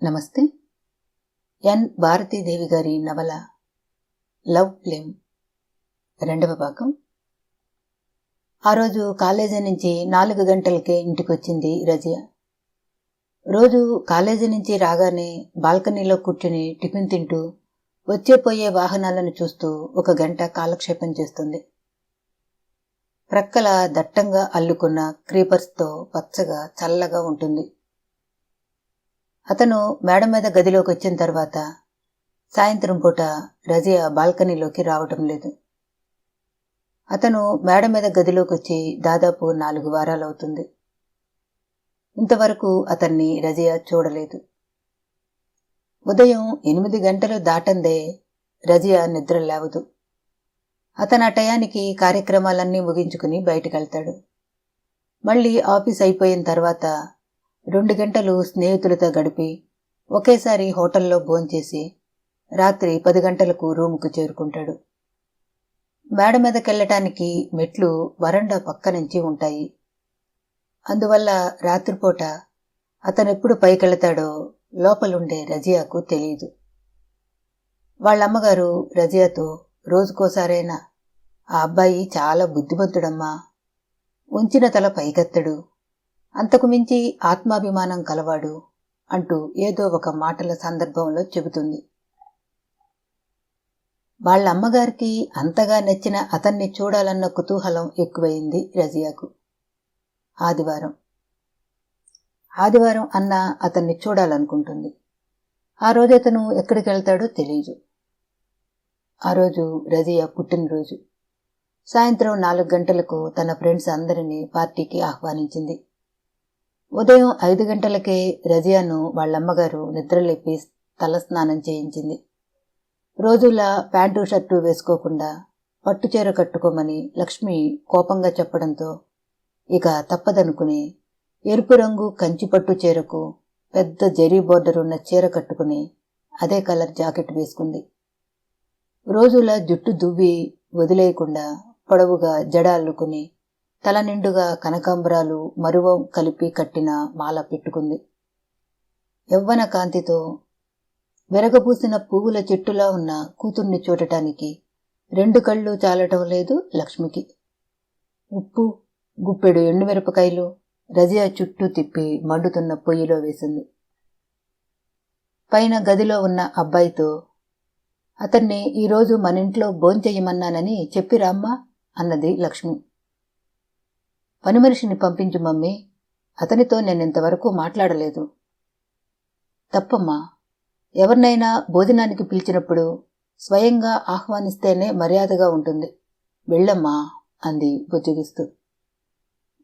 నమస్తే. ఎన్ భారతీదేవి గారి నవల లవ్ ఫ్లేమ్ 2వ భాగం. ఆ రోజు కాలేజీ నుంచి 4 గంటలకే ఇంటికొచ్చింది రజియా. రోజు కాలేజీ నుంచి రాగానే బాల్కనీలో కూర్చుని టిఫిన్ తింటూ వచ్చేపోయే వాహనాలను చూస్తూ 1 గంట కాలక్షేపం చేస్తుంది. ప్రక్కల దట్టంగా అల్లుకున్న క్రీపర్స్తో పచ్చగా చల్లగా ఉంటుంది. అతను మేడ మీద గదిలోకి వచ్చిన తర్వాత సాయంత్రం పూట రజియా బాల్కనీలోకి రావటం లేదు. అతను మేడ మీద గదిలోకి వచ్చి దాదాపు 4 వారాలవుతుంది. ఇంతవరకు అతన్ని రజియా చూడలేదు. ఉదయం 8 గంటలు దాటందే రజియా నిద్ర లేవదు. అతను ఆ టయానికి కార్యక్రమాలన్నీ ముగించుకుని బయటకెళ్తాడు. మళ్ళీ ఆఫీస్ అయిపోయిన తర్వాత 2 గంటలు స్నేహితులతో గడిపి ఒకేసారి హోటల్లో భోంచేసి రాత్రి 10 గంటలకు రూముకు చేరుకుంటాడు. మేడ మీదకెళ్లటానికి మెట్లు వరండా పక్క నుంచి ఉంటాయి. అందువల్ల రాత్రిపూట అతనెప్పుడు పైకెళ్తాడో లోపలుండే రజియాకు తెలియదు. వాళ్ళమ్మగారు రజియాతో, రోజుకోసారైనా ఆ అబ్బాయి చాలా బుద్ధిమంతుడమ్మా, ఉంచిన తల పైకెత్తడు, అంతకు మించి ఆత్మాభిమానం కలవాడు అంటూ ఏదో ఒక మాటల సందర్భంలో చెబుతుంది. వాళ్ళమ్మగారికి అంతగా నచ్చిన అతన్ని చూడాలన్న కుతూహలం ఎక్కువైంది రజియాకు. ఆదివారం అన్నా అతన్ని చూడాలనుకుంటుంది. ఆ రోజు అతను ఎక్కడికి వెళ్తాడో తెలియదు. ఆ రోజు రజియా పుట్టినరోజు. సాయంత్రం 4 గంటలకు తన ఫ్రెండ్స్ అందరినీ పార్టీకి ఆహ్వానించింది. ఉదయం 5 గంటలకే రజియాను వాళ్ళమ్మగారు నిద్రలేపి తలస్నానం చేయించింది. రోజులా ప్యాంటు షర్టు వేసుకోకుండా పట్టుచీర కట్టుకోమని లక్ష్మి కోపంగా చెప్పడంతో ఇక తప్పదనుకుని ఎరుపు రంగు కంచిపట్టు చీరకు పెద్ద జరీ బోర్డరున్న చీర కట్టుకుని అదే కలర్ జాకెట్ వేసుకుంది. రోజులా జుట్టు దువ్వి వదిలేయకుండా పొడవుగా జడ అల్లుకుని తల నిండుగా కనకాంబరాలు మరువం కలిపి కట్టిన మాల పెట్టుకుంది. యవ్వన కాంతితో విరగబూసిన పువ్వుల చెట్టులా ఉన్న కూతుర్ని చూడటానికి 2 కళ్ళు చాలటం లేదు లక్ష్మికి. ఉప్పు, గుప్పెడు ఎండుమిరపకాయలు రజియా చుట్టూ తిప్పి మండుతున్న పొయ్యిలో వేసింది. పైన గదిలో ఉన్న అబ్బాయితో, అతన్ని ఈరోజు మనింట్లో భోంచెయ్యమన్నానని చెప్పిరామ్మా అన్నది లక్ష్మి. పని మనిషిని పంపించు మమ్మీ, అతనితో నేనింతవరకు మాట్లాడలేదు. తప్పమ్మా, ఎవరినైనా భోజనానికి పిలిచినప్పుడు స్వయంగా ఆహ్వానిస్తేనే మర్యాదగా ఉంటుంది. వెళ్ళమ్మా అంది బుజ్జగిస్తూ.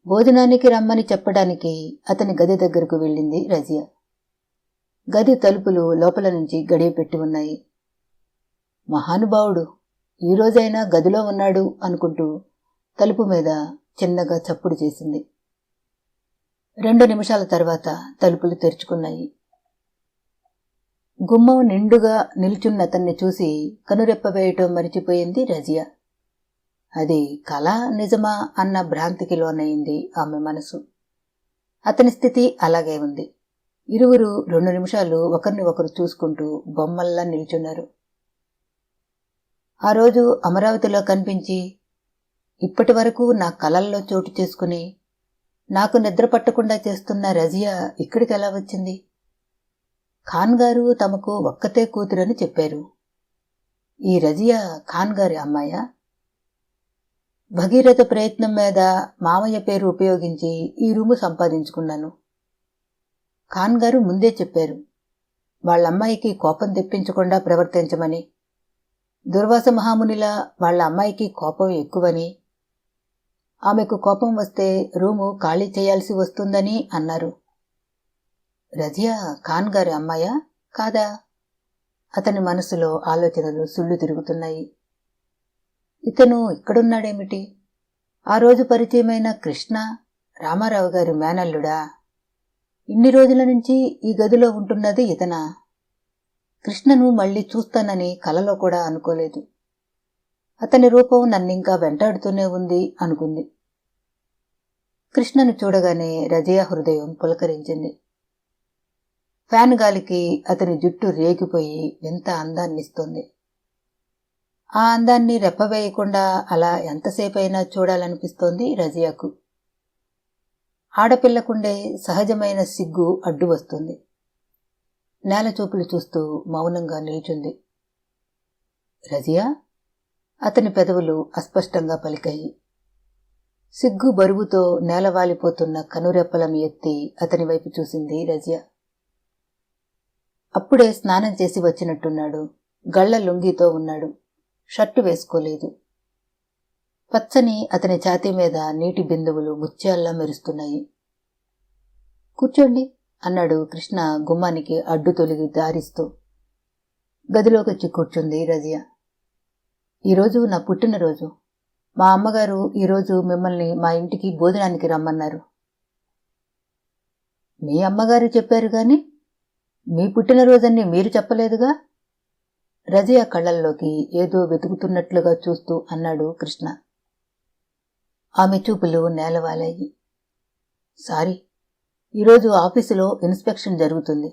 భోజనానికి రమ్మని చెప్పడానికి అతని గది దగ్గరకు వెళ్ళింది రజియా. గది తలుపులు లోపల నుంచి గడియ పెట్టి ఉన్నాయి. మహానుభావుడు, ఈరోజైనా గదిలో ఉన్నాడు అనుకుంటూ తలుపు మీద చిన్నగా చప్పుడు చేసింది. 2 నిమిషాల తర్వాత తలుపులు తెరుచుకున్నాయి. గుమ్మం నిండుగా నిల్చున్న అతన్ని చూసి కనురెప్పవేయటం మరిచిపోయింది రజియా. అది కళ నిజమా అన్న భ్రాంతికి లోనయింది ఆమె మనసు. అతని స్థితి అలాగే ఉంది. ఇరువురు 2 నిమిషాలు ఒకరిని ఒకరు చూసుకుంటూ బొమ్మల్లా నిల్చున్నారు. ఆ రోజు అమరావతిలో కనిపించి ఇప్పటి వరకు నా కలల్లో చోటు చేసుకుని నాకు నిద్ర పట్టకుండా చేస్తున్న రజియా ఇక్కడికి ఎలా వచ్చింది? ఖాన్ గారు తమకు ఒక్కతే కూతురని చెప్పారు. ఈ రజియా ఖాన్ గారి అమ్మాయా? భగీరథ ప్రయత్నం మీద మామయ్య పేరు ఉపయోగించి ఈ రూము సంపాదించుకున్నాను. ఖాన్ గారు ముందే చెప్పారు, వాళ్ళమ్మాయికి కోపం తెప్పించకుండా ప్రవర్తించమని. దుర్వాస మహామునిలా వాళ్ళ అమ్మాయికి కోపం ఎక్కువని, ఆమెకు కోపం వస్తే రూము ఖాళీ చేయాల్సి వస్తుందని అన్నారు. రజియా ఖాన్ గారి అమ్మాయా కాదా? అతని మనసులో ఆలోచనలు సుళ్ళు తిరుగుతున్నాయి. ఇతను ఇక్కడున్నాడేమిటి? ఆ రోజు పరిచయమైన కృష్ణ రామారావు గారి మేనల్లుడా? ఇన్ని రోజుల నుంచి ఈ గదిలో ఉంటున్నది ఇతనా? కృష్ణను మళ్లీ చూస్తానని కలలో కూడా అనుకోలేదు. అతని రూపం నన్నింకా వెంటాడుతూనే ఉంది అనుకుంది. కృష్ణను చూడగానే రజియా హృదయం పులకరించింది. ఫ్యాన్ గాలికి అతని జుట్టు రేగిపోయి ఎంత అందాన్నిస్తుంది. ఆ అందాన్ని రెప్పవేయకుండా అలా ఎంతసేపైనా చూడాలనిపిస్తోంది రజియాకు. ఆడపిల్లకుండే సహజమైన సిగ్గు అడ్డు వస్తుంది. నేల చూపులు చూస్తూ మౌనంగా నిల్చుంది. రజియా? అతని పెదవులు అస్పష్టంగా పలికాయి. సిగ్గు బరువుతో నేలవాలిపోతున్న కనురెప్పలను ఎత్తి అతని వైపు చూసింది రజియా. అప్పుడే స్నానం చేసి వచ్చినట్టున్నాడు. గళ్ల లుంగీతో ఉన్నాడు. షర్టు వేసుకోలేదు. పచ్చని అతని ఛాతీ మీద నీటి బిందువులు ముత్యాల్లా మెరుస్తున్నాయి. కూర్చోండి అన్నాడు కృష్ణ గుమ్మానికి అడ్డు తొలిగి దారిస్తూ. గదిలోకొచ్చి కూర్చుంది రజియా. ఈరోజు నా పుట్టినరోజు. మా అమ్మగారు ఈరోజు మిమ్మల్ని మా ఇంటికి భోజనానికి రమ్మన్నారు. మీ అమ్మగారు చెప్పారు గాని మీ పుట్టినరోజన్ని మీరు చెప్పలేదుగా? రజియా కళ్ళల్లోకి ఏదో వెతుకుతున్నట్లుగా చూస్తూ అన్నాడు కృష్ణ. ఆమె చూపులు నేలవాలాయి. సారీ, ఈరోజు ఆఫీసులో ఇన్స్పెక్షన్ జరుగుతుంది.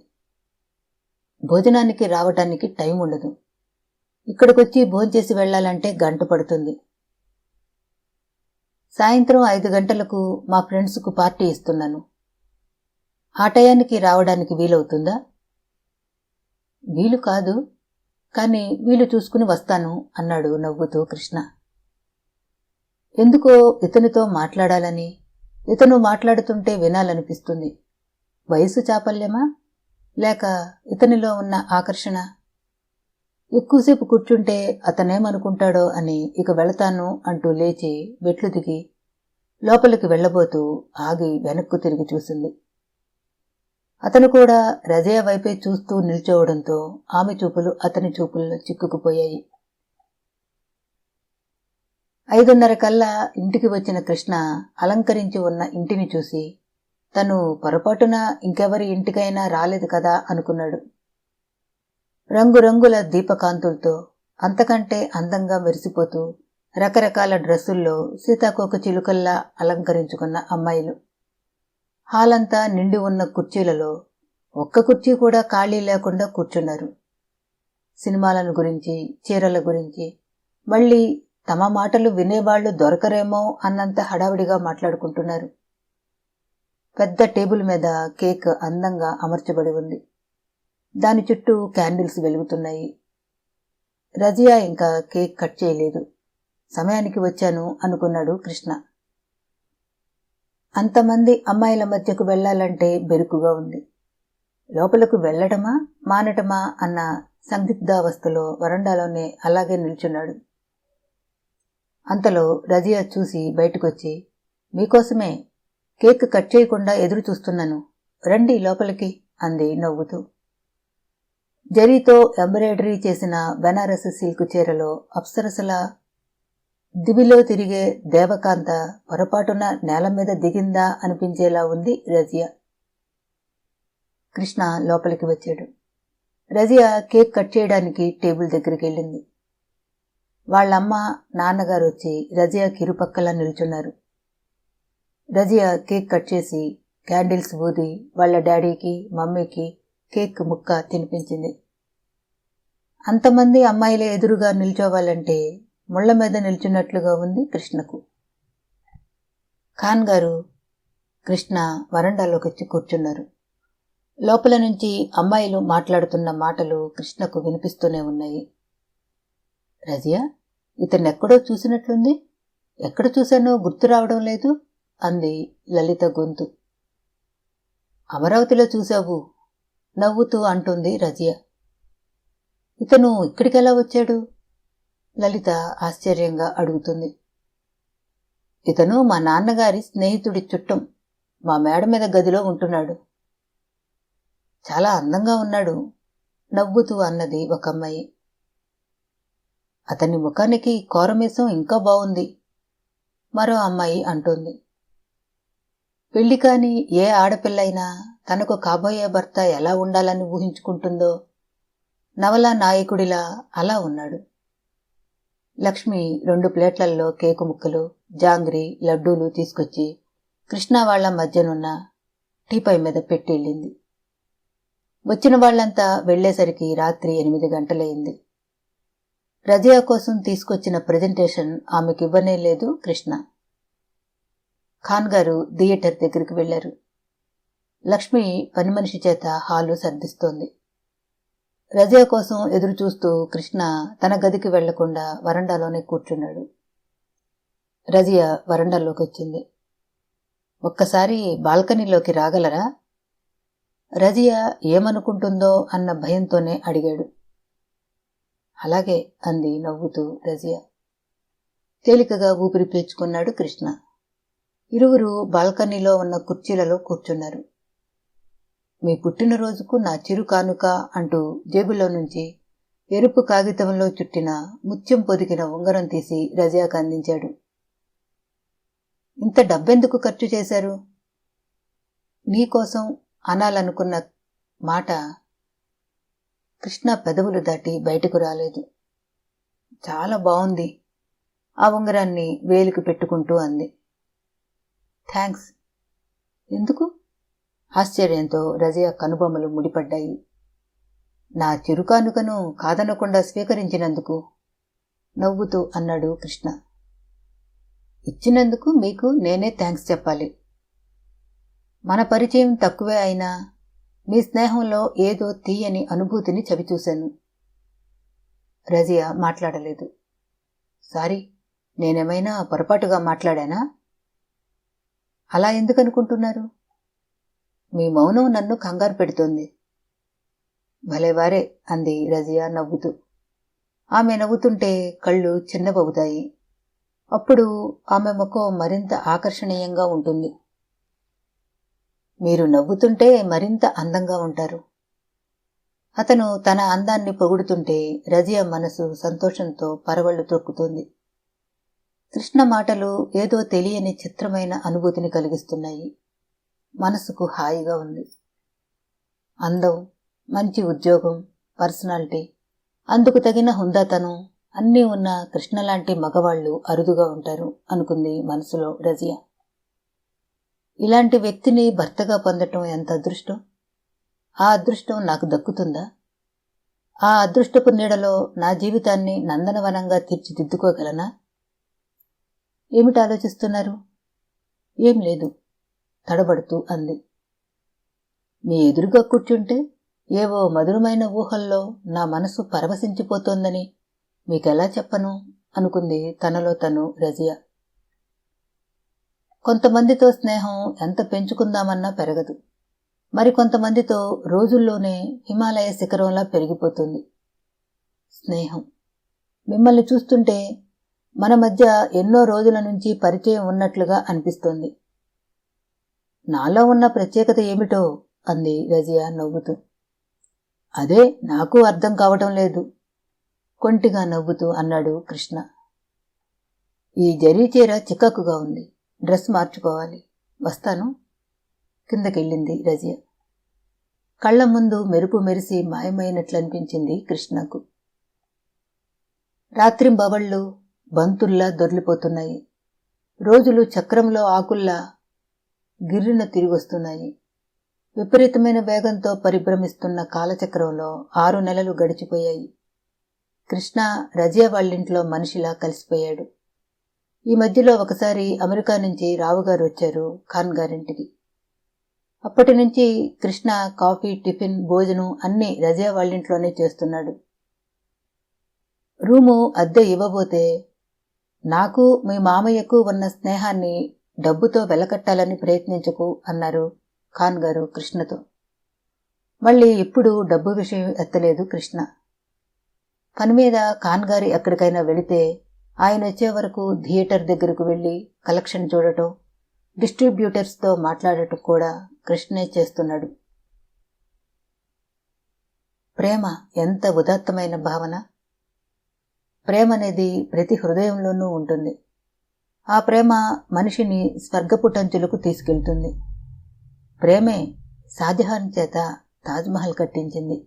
భోజనానికి రావటానికి టైం ఉండదు. ఇక్కడికొచ్చి భోంచేసి వెళ్లాలంటే గంట పడుతుంది. సాయంత్రం 5 గంటలకు మా ఫ్రెండ్స్కు పార్టీ ఇస్తున్నాను. ఆ టయానికి రావడానికి వీలవుతుందా? వీలు కాదు, కానీ వీలు చూసుకుని వస్తాను అన్నాడు నవ్వుతూ కృష్ణ. ఎందుకో ఇతనితో మాట్లాడాలని, ఇతను మాట్లాడుతుంటే వినాలనిపిస్తుంది. వయసు చాపల్యమా, లేక ఇతనిలో ఉన్న ఆకర్షణ? ఎక్కువసేపు కూర్చుంటే అతనేమనుకుంటాడో అని ఇక వెళతాను అంటూ లేచి వెట్లు దిగి లోపలికి వెళ్లబోతూ ఆగి వెనక్కు తిరిగి చూసింది. అతను కూడా రజియా వైపే చూస్తూ నిల్చోవడంతో ఆమె చూపులు అతని చూపుల్లో చిక్కుకుపోయాయి. 5:30 కల్లా ఇంటికి వచ్చిన కృష్ణ అలంకరించి ఉన్న ఇంటిని చూసి తను పొరపాటున ఇంకెవరి ఇంటికైనా రాలేదు కదా అనుకున్నాడు. రంగురంగుల దీపకాంతులతో అంతకంటే అందంగా మెరిసిపోతూ రకరకాల డ్రెస్సుల్లో సీతాకోక చిలుకల్లా అలంకరించుకున్న అమ్మాయిలు. హాలంతా నిండి ఉన్న కుర్చీలలో ఒక్క కుర్చీ కూడా ఖాళీ లేకుండా కూర్చున్నారు. సినిమాలను గురించి, చీరల గురించి, మళ్ళీ తమ మాటలు వినేవాళ్లు దొరకరేమో అన్నంత హడావిడిగా మాట్లాడుకుంటున్నారు. పెద్ద టేబుల్ మీద కేక్ అందంగా అమర్చబడి ఉంది. దాని చుట్టూ క్యాండిల్స్ వెలుగుతున్నాయి. రజియా ఇంకా కేక్ కట్ చేయలేదు. సమయానికి వచ్చాను అనుకున్నాడు కృష్ణ. అంతమంది అమ్మాయిల మధ్యకు వెళ్లాలంటే బెరుకుగా ఉంది. లోపలకు వెళ్లడమా మానటమా అన్న సందిగ్ధావస్థలో వరండాలోనే అలాగే నిల్చున్నాడు. అంతలో రజియా చూసి బయటకొచ్చి, మీకోసమే కేక్ కట్ చేయకుండా ఎదురు చూస్తున్నాను, రండి లోపలికి అంది నవ్వుతూ. జరీతో ఎంబ్రాయిడరీ చేసిన బెనారస్ సిల్క్ చీరలో అప్సరసల దివిలో తిరిగే దేవకాంత పొరపాటున నేల మీద దిగిందా అనిపించేలా ఉంది రజియా. కృష్ణ లోపలికి వచ్చాడు. రజియా కేక్ కట్ చేయడానికి టేబుల్ దగ్గరికి వెళ్ళింది. వాళ్ళమ్మ, నాన్నగారు వచ్చి రజియాకి ఇరుపక్కలా నిల్చున్నారు. రజియా కేక్ కట్ చేసి క్యాండిల్స్ ఊది వాళ్ళ డాడీకి, మమ్మీకి కేక్ ముక్క తినిపించింది. అంతమంది అమ్మాయిల ఎదురుగా నిల్చోవాలంటే ముళ్ల మీద నిల్చున్నట్లుగా ఉంది కృష్ణకు. ఖాన్ గారు కృష్ణ వరండాలోకి వచ్చి కూర్చున్నారు. లోపల నుంచి అమ్మాయిలు మాట్లాడుతున్న మాటలు కృష్ణకు వినిపిస్తూనే ఉన్నాయి. రజియా, ఇతన్నెక్కడో చూసినట్లుంది, ఎక్కడ చూశానో గుర్తు రావడం లేదు అంది లలిత గొంతు. అమరావతిలో చూశావు నవ్వుతూ అంటుంది రజియా. ఇతను ఇక్కడికెలా వచ్చాడు? లలిత ఆశ్చర్యంగా అడుగుతుంది. ఇతను మా నాన్నగారి స్నేహితుడి చుట్టం, మా మేడ మీద గదిలో ఉంటున్నాడు. చాలా అందంగా ఉన్నాడు నవ్వుతూ అన్నది ఒక అమ్మాయి. అతని ముఖానికి కోరమేసం ఇంకా బావుంది మరో అమ్మాయి అంటోంది. పెళ్లి కాని ఏ ఆడపిల్లైనా తనకు కాబోయే భర్త ఎలా ఉండాలని ఊహించుకుంటుందో నవలా నాయకుడిలా అలా ఉన్నాడు. లక్ష్మి 2 ప్లేట్లల్లో కేకు ముక్కలు, జాంగ్రీ, లడ్డూలు తీసుకొచ్చి కృష్ణ వాళ్ల మధ్యనున్న టీపై మీద పెట్టి వెళ్ళింది. వచ్చిన వాళ్లంతా వెళ్లేసరికి రాత్రి 8 గంటలయింది. రజియా కోసం తీసుకొచ్చిన ప్రెజెంటేషన్ ఆమెకివ్వనే లేదు కృష్ణ. ఖాన్ గారు థియేటర్ దగ్గరికి వెళ్లారు. లక్ష్మి పని మనిషి చేత హాలు సర్దిస్తోంది. రజియా కోసం ఎదురుచూస్తూ కృష్ణ తన గదికి వెళ్లకుండా వరండాలోనే కూర్చున్నాడు. రజియా వరండాలోకొచ్చింది. ఒక్కసారి బాల్కనీలోకి రాగలరా? రజియా ఏమనుకుంటుందో అన్న భయంతోనే అడిగాడు. అలాగే అంది నవ్వుతూ రజియా. తేలికగా ఊపిరి పీల్చుకున్నాడు కృష్ణ. ఇరువురు బాల్కనీలో ఉన్న కుర్చీలలో కూర్చున్నారు. మీ పుట్టినరోజుకు నా చిరు కానుక అంటూ జేబులో నుంచి ఎరుపు కాగితంలో చుట్టిన ముత్యం పొదిగిన ఉంగరం తీసి రజియాకు అందించాడు. ఇంత డబ్బెందుకు ఖర్చు చేశారు? నీకోసం అనాలనుకున్న మాట కృష్ణ పెదవులు దాటి బయటకు రాలేదు. చాలా బావుంది. ఆ ఉంగరాన్ని వేలికి పెట్టుకుంటూ అంది. థ్యాంక్స్. ఎందుకు? ఆశ్చర్యంతో రజియా కనుబొమ్మలు ముడిపడ్డాయి. నా చిరుకానుకను కాదనకుండా స్వీకరించినందుకు నవ్వుతూ అన్నాడు కృష్ణ. ఇచ్చినందుకు మీకు నేనే థ్యాంక్స్ చెప్పాలి. మన పరిచయం తక్కువే అయినా మీ స్నేహంలో ఏదో తీయని అనుభూతిని చవిచూశాను. రజియా మాట్లాడలేదు. సారీ, నేనేమైనా పొరపాటుగా మాట్లాడానా? అలా ఎందుకనుకుంటున్నారు? మీ మౌనం నన్ను కంగారు పెడుతోంది. భలేవారే అంది రజియా నవ్వుతూ. ఆమె నవ్వుతుంటే కళ్ళు చిన్నబవుతాయి. అప్పుడు ఆమె ముఖం మరింత ఆకర్షణీయంగా ఉంటుంది. మీరు నవ్వుతుంటే మరింత అందంగా ఉంటారు. అతను తన అందాన్ని పొగుడుతుంటే రజియా మనసు సంతోషంతో పరవళ్లు తొక్కుతోంది. కృష్ణ మాటలు ఏదో తెలియని చిత్రమైన అనుభూతిని కలిగిస్తున్నాయి. మనసుకు హాయిగా ఉంది. అందం, మంచి ఉద్యోగం, పర్సనాలిటీ, అందుకు తగిన హుందాతనం అన్నీ ఉన్న కృష్ణలాంటి మగవాళ్లు అరుదుగా ఉంటారు అనుకుంది మనసులో రజియా. ఇలాంటి వ్యక్తిని భర్తగా పొందటం ఎంత అదృష్టం! ఆ అదృష్టం నాకు దక్కుతుందా? ఆ అదృష్టపు నీడలో నా జీవితాన్ని నందనవనంగా తీర్చిదిద్దుకోగలనా? ఏమిటి ఆలోచిస్తున్నారు? ఏం లేదు తడబడుతూ అంది. మీ ఎదురుగా కూర్చుంటే ఏవో మధురమైన ఊహల్లో నా మనసు పరవశించిపోతోందని మీకెలా చెప్పను అనుకుంది తనలో తను రజియా. కొంతమందితో స్నేహం ఎంత పెంచుకుందామన్నా పెరగదు. మరికొంతమందితో రోజుల్లోనే హిమాలయ శిఖరంలా పెరిగిపోతుంది స్నేహం. మిమ్మల్ని చూస్తుంటే మన మధ్య ఎన్నో రోజుల నుంచి పరిచయం ఉన్నట్లుగా అనిపిస్తోంది. నాలో ఉన్న ప్రత్యేకత ఏమిటో అంది రజియా నవ్వుతూ. అదే నాకు అర్థం కావటం లేదు కొంటిగా నవ్వుతూ అన్నాడు కృష్ణ. ఈ జరీ చీర చికాకుగా ఉంది. డ్రెస్ మార్చుకోవాలి. వస్తాను. కిందకెళ్ళింది రజియా. కళ్ల ముందు మెరుపు మెరిసి మాయమైనట్లనిపించింది కృష్ణకు. రాత్రింబవళ్ళు బంతుల్లా దొర్లిపోతున్నాయి. రోజులు చక్రంలో ఆకుల్లా గిర్రున తిరిగొస్తున్నాయి. విపరీతమైన వేగంతో పరిభ్రమిస్తున్న కాలచక్రంలో 6 నెలలు గడిచిపోయాయి. కృష్ణ రజియా వాళ్ళింట్లో మనిషిలా కలిసిపోయాడు. ఈ మధ్యలో ఒకసారి అమెరికా నుంచి రావుగారు వచ్చారు ఖాన్ గారింటికి. అప్పటి నుంచి కృష్ణ కాఫీ, టిఫిన్, భోజనం అన్నీ రజియా వాళ్ళింట్లోనే చేస్తున్నాడు. రూము అద్దె ఇవ్వబోతే నాకు మీ మామయ్యకు ఉన్న స్నేహాన్ని డబ్బుతో వెలకట్టాలని ప్రయత్నించకు అన్నారు ఖాన్ గారు కృష్ణతో. మళ్ళీ ఎప్పుడూ డబ్బు విషయం ఎత్తలేదు కృష్ణ. పనిమీద ఖాన్ గారి ఎక్కడికైనా వెళితే ఆయన వచ్చే వరకు థియేటర్ దగ్గరకు వెళ్లి కలెక్షన్ చూడటం, డిస్ట్రిబ్యూటర్స్తో మాట్లాడటం కూడా కృష్ణే చేస్తున్నాడు. ప్రేమ ఎంత ఉదాత్తమైన భావన! ప్రేమ అనేది ప్రతి హృదయంలోనూ ఉంటుంది. ఆ ప్రేమ మనిషిని స్వర్గపుటంచులకు తీసుకెళ్తుంది. ప్రేమే షాజహాన్ చేత తాజ్మహల్ కట్టించింది.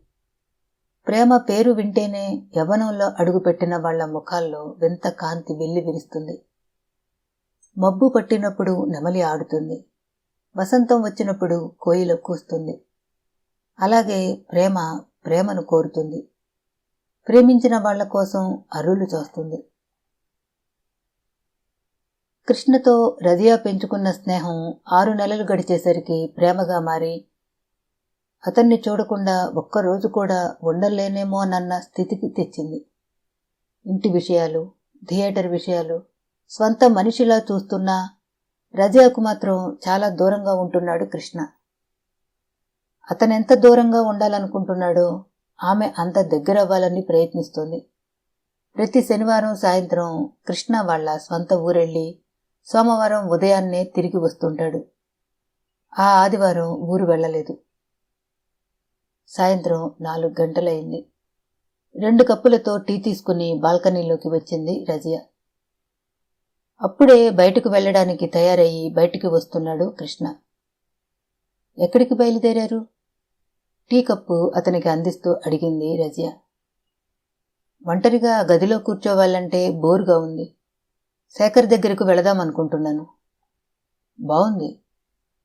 ప్రేమ పేరు వింటేనే యవ్వనంలో అడుగుపెట్టిన వాళ్ల ముఖాల్లో వింత కాంతి వెల్లి విరుస్తుంది. మబ్బు పట్టినప్పుడు నెమలి ఆడుతుంది. వసంతం వచ్చినప్పుడు కోయిల కూస్తుంది. అలాగే ప్రేమ ప్రేమను కోరుతుంది. ప్రేమించిన వాళ్ల కోసం అరులు చేస్తుంది. కృష్ణతో రజియా పెంచుకున్న స్నేహం 6 నెలలు గడిచేసరికి ప్రేమగా మారి అతన్ని చూడకుండా ఒక్కరోజు కూడా ఉండలేనేమోనన్న స్థితికి తెచ్చింది. ఇంటి విషయాలు, థియేటర్ విషయాలు స్వంత మనిషిలా చూస్తున్నా రజియాకు మాత్రం చాలా దూరంగా ఉంటున్నాడు కృష్ణ. అతనెంత దూరంగా ఉండాలనుకుంటున్నాడో ఆమె అంత దగ్గరవ్వాలని ప్రయత్నిస్తోంది. ప్రతి శనివారం సాయంత్రం కృష్ణ వాళ్ల స్వంత ఊరెళ్ళి సోమవారం ఉదయాన్నే తిరిగి వస్తుంటాడు. ఆ ఆదివారం ఊరు వెళ్లలేదు. సాయంత్రం 4 గంటలయింది. 2 కప్పులతో టీ తీసుకుని బాల్కనీలోకి వచ్చింది రజియా. అప్పుడే బయటకు వెళ్లడానికి తయారయ్యి బయటికి వస్తున్నాడు కృష్ణ. ఎక్కడికి బయలుదేరారు? టీ కప్పు అతనికి అందిస్తూ అడిగింది రజియా. ఒంటరిగా గదిలో కూర్చోవాలంటే బోరుగా ఉంది. శేఖర్ దగ్గరకు వెళదామనుకుంటున్నాను. బావుంది.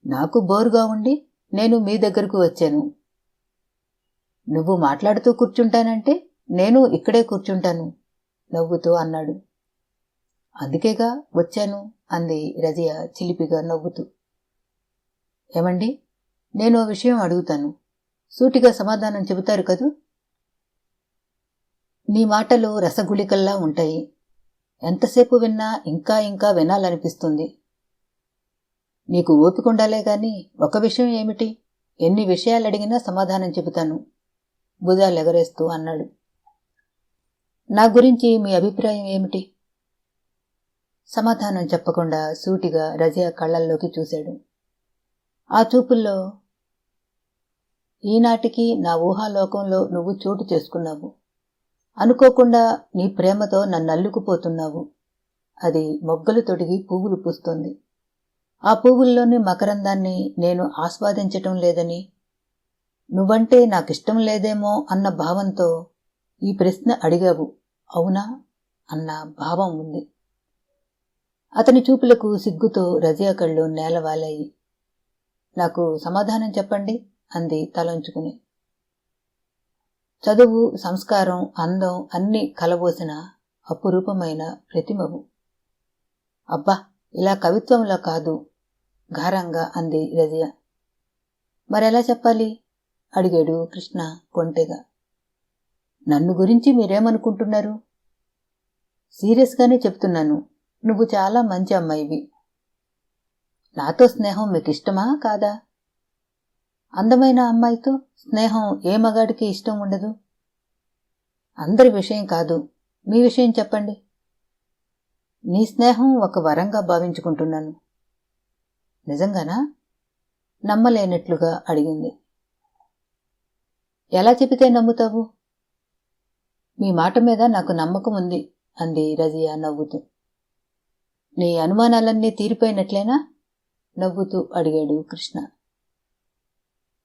నాకు బోరుగా ఉండి నేను మీ దగ్గరకు వచ్చాను. నువ్వు మాట్లాడుతూ కూర్చుంటానంటే నేను ఇక్కడే కూర్చుంటాను నవ్వుతూ అన్నాడు. అందుకేగా వచ్చాను అంది రజియా చిలిపిగా నవ్వుతూ. ఏమండి, నేను విషయం అడుగుతాను, సూటిగా సమాధానం చెబుతారు కదూ? నీ మాటలు రసగుళికల్లా ఉంటాయి. ఎంతసేపు విన్నా ఇంకా ఇంకా వినాలనిపిస్తుంది. నీకు ఓపికండాలే గాని ఒక విషయం ఏమిటి? ఎన్ని విషయాలడిగినా సమాధానం చెబుతాను భుజాలెగరేస్తూ అన్నాడు. నా గురించి మీ అభిప్రాయం ఏమిటి? సమాధానం చెప్పకుండా సూటిగా రజియా కళ్లల్లోకి చూశాడు. ఆ చూపుల్లో ఈనాటికి నా ఊహాలోకంలో నువ్వు చోటు చేసుకున్నావు. అనుకోకుండా నీ ప్రేమతో నన్నల్లుకుపోతున్నావు. అది మొగ్గలు తొడిగి పువ్వులు పూస్తోంది. ఆ పువ్వుల్లోని మకరందాన్ని నేను ఆస్వాదించటం లేదని, నువ్వంటే నాకిష్టం లేదేమో అన్న భావంతో ఈ ప్రశ్న అడిగావు, అవునా అన్న భావం ఉంది. అతని చూపులకు సిగ్గుతో రజియా కళ్ళు నేలవాలాయి. నాకు సమాధానం చెప్పండి అంది తలంచుకుని. చదువు, సంస్కారం, అందం అన్నీ కలబోసిన అపురూపమైన ప్రతిమవు. అబ్బా, ఇలా కవిత్వంలా కాదు గారంగా అంది రజియా. మరెలా చెప్పాలి అడిగాడు కృష్ణ కొంటెగా. నన్ను గురించి మీరేమనుకుంటున్నారు? సీరియస్గానే చెప్తున్నాను. నువ్వు చాలా మంచి అమ్మాయివి. నాతో స్నేహం మీకిష్టమా కాదా? అందమైన అమ్మాయితో స్నేహం ఏ మగాడికి ఇష్టం ఉండదు? అందరి విషయం కాదు, మీ విషయం చెప్పండి. నీ స్నేహం ఒక వరంగా భావించుకుంటున్నాను. నిజంగానా? నమ్మలేనట్లుగా అడిగింది. ఎలా చెబితే నమ్ముతావు? మీ మాట మీద నాకు నమ్మకం ఉంది అంది రజియా నవ్వుతూ. నీ అనుమానాలన్నీ తీరిపోయినట్లేనా? నవ్వుతూ అడిగాడు కృష్ణ.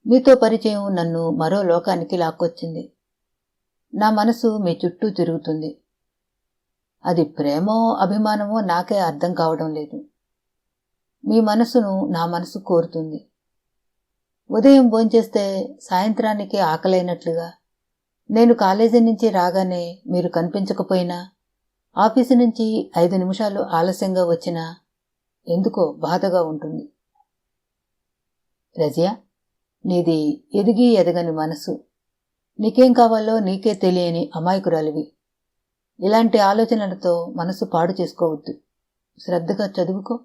మీతో పరిచయం నన్ను మరో లోకానికి లాక్కొచ్చింది. నా మనసు మీ చుట్టూ తిరుగుతుంది. అది ప్రేమో అభిమానమో నాకే అర్థం కావడం లేదు. మీ మనసును నా మనసు కోరుతుంది. ఉదయం భోంచేస్తే సాయంత్రానికి ఆకలైనట్లుగా, నేను కాలేజీ నుంచి రాగానే మీరు కనిపించకపోయినా, ఆఫీసు నుంచి 5 నిమిషాలు ఆలస్యంగా వచ్చినా ఎందుకో బాధగా ఉంటుంది. రజియా, నీది ఎదిగి ఎదగని మనసు. నీకేం కావాలో నీకే తెలియని అమాయకురాలివి. ఇలాంటి ఆలోచనలతో మనసు పాడు చేసుకోవద్దు. శ్రద్ధగా చదువుకో.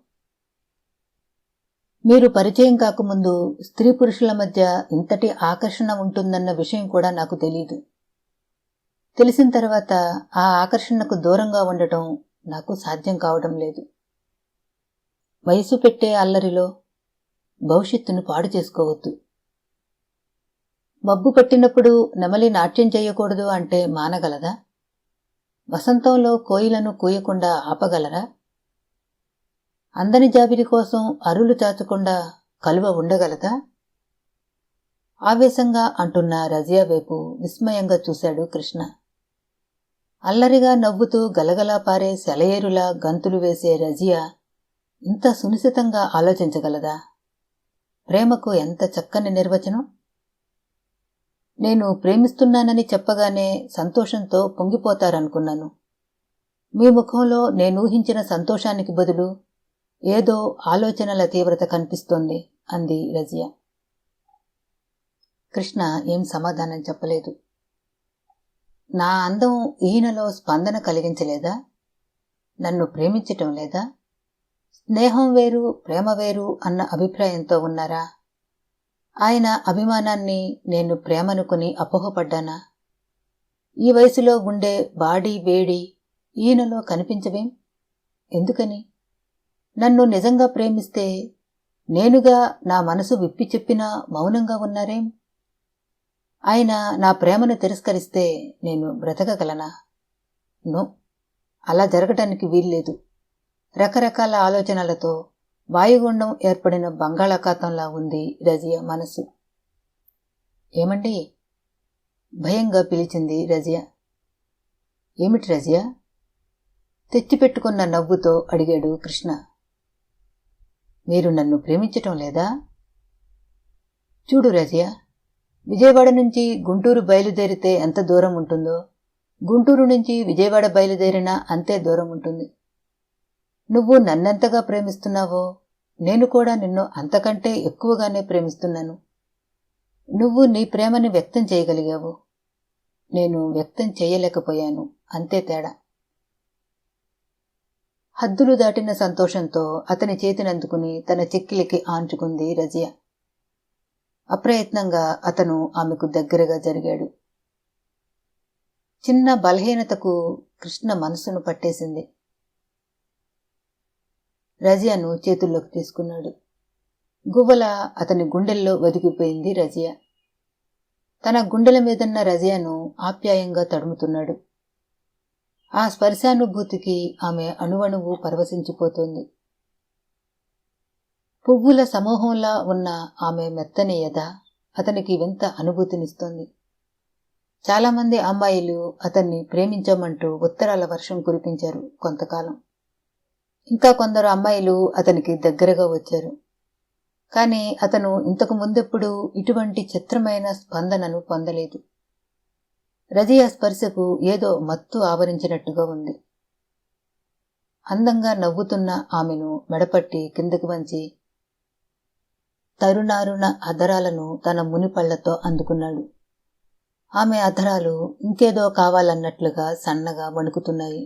మీరు పరిచయం కాకముందు స్త్రీ పురుషుల మధ్య ఇంతటి ఆకర్షణ ఉంటుందన్న విషయం కూడా నాకు తెలీదు. తెలిసిన తర్వాత ఆ ఆకర్షణకు దూరంగా ఉండటం నాకు సాధ్యం కావడం లేదు. వయసు పెట్టే అల్లరిలో భవిష్యత్తును పాడు చేసుకోవద్దు. మబ్బు పట్టినప్పుడు నెమలి నాట్యం చేయకూడదు అంటే మానగలదా? వసంతంలో కోయిలను కూయకుండా ఆపగలరా? అందని జాబిలి కోసం అరులు చాచకుండా కలువ ఉండగలదా? ఆవేశంగా అంటున్న రజియా వైపు విస్మయంగా చూశాడు కృష్ణ. అల్లరిగా నవ్వుతూ గలగలా పారే సెలయేరులా గంతులు వేసే రజియా ఇంత సునిశితంగా ఆలోచించగలదా? ప్రేమకు ఎంత చక్కని నిర్వచనం! నేను ప్రేమిస్తున్నానని చెప్పగానే సంతోషంతో పొంగిపోతారనుకున్నాను. మీ ముఖంలో నేనూహించిన సంతోషానికి బదులు ఏదో ఆలోచనల తీవ్రత కనిపిస్తోంది అంది రజియా. కృష్ణ ఏం సమాధానం చెప్పలేదు. నా అందం ఈయనలో స్పందన కలిగించలేదా? నన్ను ప్రేమించటం లేదా? స్నేహం వేరు ప్రేమ వేరు అన్న అభిప్రాయంతో ఉన్నారా? ఆయన అభిమానాన్ని నేను ప్రేమనుకుని అపోహపడ్డానా? ఈ వయసులో ఉండే బాడీ వేడి ఈయనలో కనిపించవేం? ఎందుకని? నన్ను నిజంగా ప్రేమిస్తే నేనుగా నా మనసు విప్పి చెప్పినా మౌనంగా ఉన్నారేం? ఆయన నా ప్రేమను తిరస్కరిస్తే నేను బ్రతకగలనా? నో, అలా జరగటానికి వీల్లేదు. రకరకాల ఆలోచనలతో వాయుగుండం ఏర్పడిన బంగాళాఖాతంలా ఉంది రజియా మనసు. ఏమండి? భయంగా పిలిచింది రజియా. ఏమిటి రజియా? తెచ్చిపెట్టుకున్న నవ్వుతో అడిగాడు కృష్ణ. మీరు నన్ను ప్రేమించటం లేదా? చూడు రజియా, విజయవాడ నుంచి గుంటూరు బయలుదేరితే ఎంత దూరం ఉంటుందో, గుంటూరు నుంచి విజయవాడ బయలుదేరినా అంతే దూరం ఉంటుంది. నువ్వు నన్నెంతగా ప్రేమిస్తున్నావో నేను కూడా నిన్ను అంతకంటే ఎక్కువగానే ప్రేమిస్తున్నాను. నువ్వు నీ ప్రేమని వ్యక్తం చేయగలిగావు, నేను వ్యక్తం చేయలేకపోయాను, అంతే తేడా. హద్దులు దాటిన సంతోషంతో అతని చేతినందుకుని తన చెక్కిలికి ఆంచుకుంది రజియా. అప్రయత్నంగా అతను ఆమెకు దగ్గరగా జరిగాడు. చిన్న బలహీనతకు కృష్ణ మనసును పట్టేసింది. రజియాను చేతుల్లోకి తీసుకున్నాడు. గువ్వల అతని గుండెల్లో ఒదిగిపోయింది రజియా. తన గుండెల మీదన్న రజియాను ఆప్యాయంగా తడుముతున్నాడు. ఆ స్పర్శానుభూతికి ఆమె అణువణువు పరవశించిపోతోంది. పువ్వుల సమూహంలా ఉన్న ఆమె మెత్తని ఎద అతనికి వింత అనుభూతినిస్తోంది. చాలామంది అమ్మాయిలు అతన్ని ప్రేమించమంటూ ఉత్తరాల వర్షం కురిపించారు కొంతకాలం. ఇంకా కొందరు అమ్మాయిలు అతనికి దగ్గరగా వచ్చారు. కానీ అతను ఇంతకు ముందెప్పుడూ ఇటువంటి చిత్రమైన స్పందనను పొందలేదు. రజియా స్పర్శకు ఏదో మత్తు ఆవరించినట్టుగా ఉంది. అందంగా నవ్వుతున్న ఆమెను మెడపట్టి కిందకు వంచి తరుణారుణ అధరాలను తన మునిపళ్లతో అందుకున్నాడు. ఆమె అధరాలు ఇంకేదో కావాలన్నట్లుగా సన్నగా వణుకుతున్నాయి.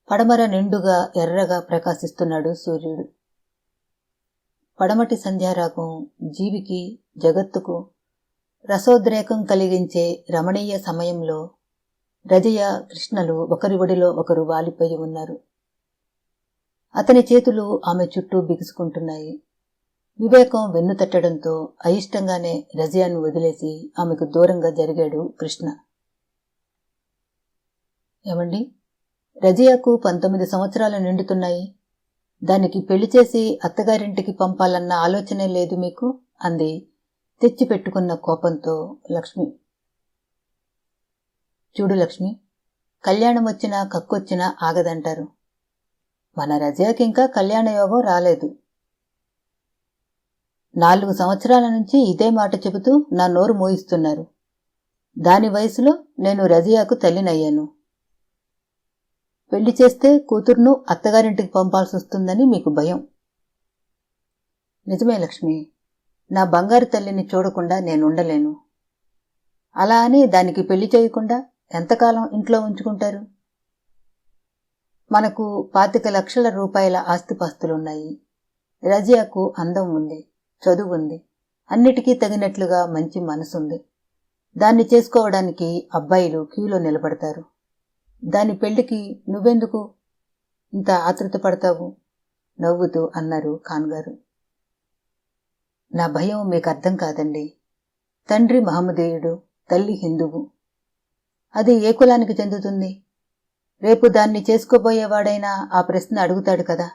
పడమర నిండుగా ఎర్రగా ప్రకాశిస్తున్నాడు సూర్యుడు. పడమటి సంధ్యారాగం జీవికి జగత్తుకు రసోద్రేకం కలిగించే రమణీయ సమయంలో రజియ కృష్ణలు ఒకరి ఒడిలో ఒకరు వాలిపోయి ఉన్నారు. అతని చేతులు ఆమె చుట్టూ బిగుసుకుంటున్నాయి. వివేకం వెన్నుతట్టడంతో అయిష్టంగానే రజియాను వదిలేసి ఆమెకు దూరంగా జరిగాడు కృష్ణ. ఏమండి, రజియాకు 19 సంవత్సరాలు నిండుతున్నాయి. దానికి పెళ్లి చేసి అత్తగారింటికి పంపాలన్న ఆలోచనే లేదు మీకు అంది తెచ్చిపెట్టుకున్న కోపంతో లక్ష్మి. చూడు లక్ష్మి, కళ్యాణం వచ్చినా కక్కొచ్చినా ఆగదంటారు. మన రజియాకి ఇంకా కళ్యాణయోగం రాలేదు. 4 సంవత్సరాల నుంచి ఇదే మాట చెబుతూ నా నోరు మోయిస్తున్నారు. దాని వయసులో నేను రజియాకు తల్లినయ్యాను. పెళ్లి చేస్తే కూతుర్ను అత్తగారింటికి పంపాల్సి వస్తుందని మీకు భయం. నిజమే లక్ష్మి, నా బంగారు తల్లిని చూడకుండా నేనుండలేను. అలా అని దానికి పెళ్లి చేయకుండా ఎంతకాలం ఇంట్లో ఉంచుకుంటారు? మనకు 25 లక్షల రూపాయల ఆస్తిపాస్తులున్నాయి. రజియాకు అందం ఉంది, చదువు ఉంది, అన్నిటికీ తగినట్లుగా మంచి మనసుంది. దాన్ని చేసుకోవడానికి అబ్బాయిలు క్యూలో నిలబడతారు. దాని పెళ్లికి నువ్వెందుకు ఇంత ఆతృత పడతావు? నవ్వుతూ అన్నారు ఖాన్గారు. నా భయం మీకు అర్థం కాదండి. తండ్రి మహమ్మదీయుడు, తల్లి హిందువు. అది ఏ కులానికి చెందుతుంది? రేపు దాన్ని చేసుకోబోయేవాడైనా ఆ ప్రశ్న అడుగుతాడు కదా,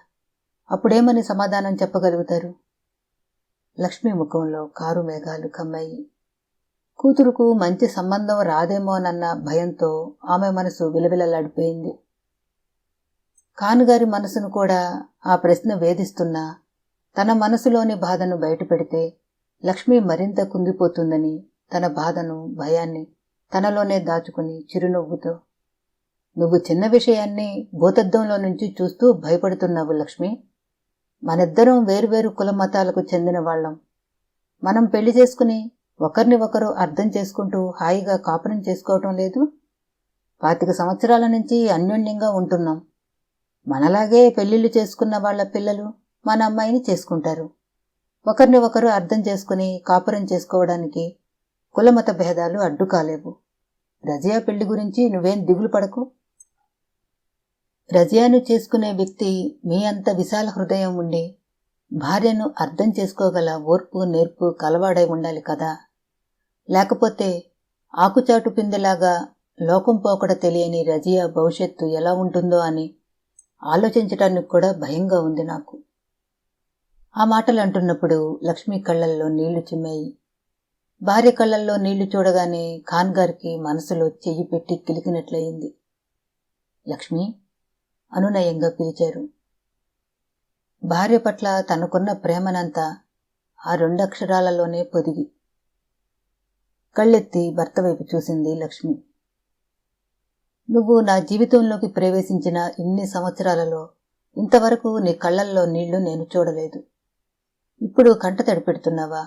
అప్పుడేమని సమాధానం చెప్పగలుగుతారు? లక్ష్మీ ముఖంలో కారు మేఘాలు కమ్మాయి. కూతురుకు మంచి సంబంధం రాదేమోనన్న భయంతో ఆమె మనసు విలవిలలాడిపోయింది. ఖాన్గారి మనసును కూడా ఆ ప్రశ్న వేధిస్తున్నా తన మనసులోని బాధను బయటపెడితే లక్ష్మి మరింత కుంగిపోతుందని తన బాధను, భయాన్ని తనలోనే దాచుకుని చిరునవ్వుతో, నువ్వు చిన్న విషయాన్ని భూతద్దంలో నుంచి చూస్తూ భయపడుతున్నావు లక్ష్మి. మనిద్దరం వేరువేరు కుల మతాలకు చెందిన వాళ్ళం. మనం పెళ్లి చేసుకుని ఒకరిని ఒకరు అర్థం చేసుకుంటూ హాయిగా కాపురం చేసుకోవటం లేదు? 25 సంవత్సరాల నుంచి అన్యోన్యంగా ఉంటున్నాం. మనలాగే పెళ్లిళ్ళు చేసుకున్న వాళ్ల పిల్లలు మన అమ్మాయిని చేసుకుంటారు. ఒకరిని ఒకరు అర్థం చేసుకుని కాపురం చేసుకోవడానికి కులమత భేదాలు అడ్డు కాలేవు. రజియా పెళ్లి గురించి నువ్వేం దిగులు పడకు. రజియాను చేసుకునే వ్యక్తి మీ అంత విశాల హృదయం ఉండి భార్యను అర్థం చేసుకోగల ఓర్పు నేర్పు కలవాడై ఉండాలి కదా. లేకపోతే ఆకుచాటు పిందెలాగా లోకం పోకడ తెలియని రజియా భవిష్యత్తు ఎలా ఉంటుందో అని ఆలోచించటానికి కూడా భయంగా ఉంది నాకు. ఆ మాటలు అంటున్నప్పుడు లక్ష్మి కళ్లల్లో నీళ్లు చిమ్మాయి. భార్య కళ్లల్లో నీళ్లు చూడగానే ఖాన్ గారికి మనసులో చెయ్యి పెట్టి కిలికినట్లయింది. లక్ష్మి అనునయంగా పిలిచారు. భార్య పట్ల తనకున్న ప్రేమనంతా ఆ 2 అక్షరాలలోనే పొదిగి కళ్ళెత్తి భర్త వైపు చూసింది లక్ష్మి. నువ్వు నా జీవితంలోకి ప్రవేశించిన ఇన్ని సంవత్సరాలలో ఇంతవరకు నీ కళ్లల్లో నీళ్లు నేను చూడలేదు. ఇప్పుడు కంట తడి పెడుతున్నావా?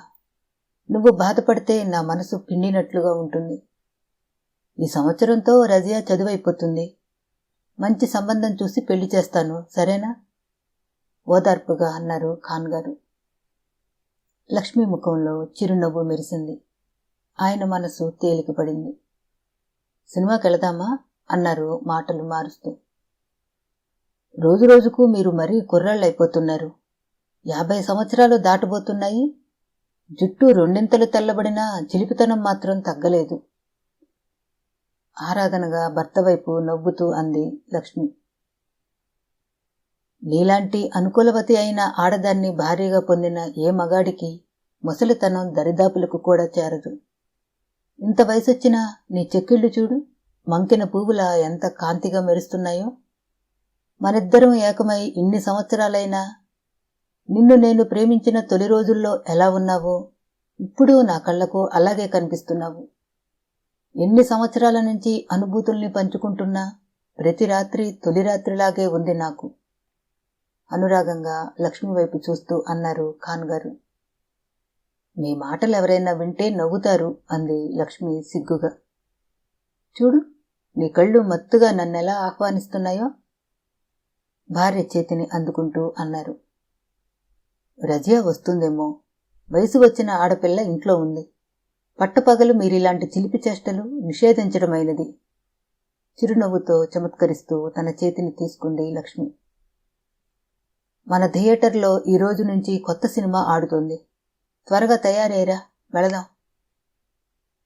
నువ్వు బాధపడితే నా మనసు పిండినట్లుగా ఉంటుంది. ఈ సంవత్సరంతో రజియా చదువైపోతుంది. మంచి సంబంధం చూసి పెళ్లి చేస్తాను, సరేనా? ఓదార్పుగా అన్నారు ఖాన్ గారు. లక్ష్మి ముఖంలో చిరునవ్వు మెరిసింది. ఆయన మనసు తేలికపడింది. సినిమాకెళదామా అన్నారు మాటలు మారుస్తూ. రోజురోజుకు మీరు మరీ కుర్రాళ్ళైపోతున్నారు. 50 సంవత్సరాలు దాటబోతున్నాయి. జుట్టు 2 తెల్లబడినా చిలిపితనం మాత్రం తగ్గలేదు. ఆరాధనగా భర్త వైపు నవ్వుతూ అంది లక్ష్మి. నీలాంటి అనుకూలవతి అయిన ఆడదాన్ని భార్యగా పొందిన ఏ మగాడికి ముసలితనం దరిదాపులకు కూడా చేరదు. ఇంత వయసొచ్చినా నీ చెక్కిళ్ళు చూడు, మంకిన పువ్వులా ఎంత కాంతిగా మెరుస్తున్నాయో. మనిద్దరం ఏకమై ఇన్ని సంవత్సరాలైనా నిన్ను నేను ప్రేమించిన తొలి రోజుల్లో ఎలా ఉన్నావో ఇప్పుడు నా కళ్లకు అలాగే కనిపిస్తున్నావు. ఎన్ని సంవత్సరాల నుంచి అనుభూతుల్ని పంచుకుంటున్నా ప్రతి రాత్రి తొలి రాత్రిలాగే ఉంది నాకు. అనురాగంగా లక్ష్మి వైపు చూస్తూ అన్నారు ఖాన్ గారు. మీ మాటలు ఎవరైనా వింటే నవ్వుతారు అంది లక్ష్మి సిగ్గుగా. చూడు, నీ కళ్ళు మత్తుగా నన్నెలా ఆహ్వానిస్తున్నాయో. భార్య చేతిని అందుకుంటూ అన్నారు. రజియా వస్తుందేమో. వయసు వచ్చిన ఆడపిల్ల ఇంట్లో ఉంది. పట్టపగలు మీరిలాంటి చిలిపి చేష్టలు నిషేధించడమైనది. చిరునవ్వుతో చమత్కరిస్తూ తన చేతిని తీసుకుంది లక్ష్మి. మన థియేటర్లో ఈ రోజు నుంచి కొత్త సినిమా ఆడుతోంది. త్వరగా తయారేరా, వెళదాం.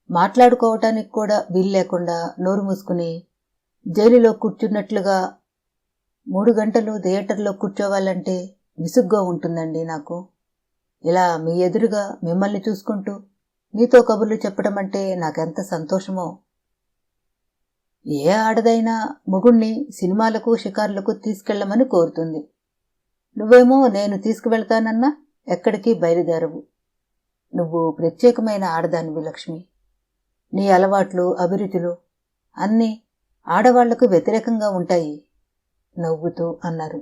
మాట్లాడుకోవటానికి కూడా వీలు లేకుండా నోరు మూసుకుని జైలులో కూర్చున్నట్లుగా 3 గంటలు థియేటర్లో కూర్చోవాలంటే విసుగ్గా ఉంటుందండి నాకు. ఇలా మీ ఎదురుగా మిమ్మల్ని చూసుకుంటూ మీతో కబుర్లు చెప్పడం అంటే నాకెంత సంతోషమో. ఏ ఆడదైనా మొగుణ్ణి సినిమాలకు షికార్లకు తీసుకెళ్లమని కోరుతుంది. నువ్వేమో నేను తీసుకువెళ్తానన్నా ఎక్కడికి బయలుదేరవు. నువ్వు ప్రత్యేకమైన ఆడదానివి లక్ష్మి. నీ అలవాట్లు, అభిరుచులు అన్నీ ఆడవాళ్లకు వ్యతిరేకంగా ఉంటాయి నవ్వుతూ అన్నారు.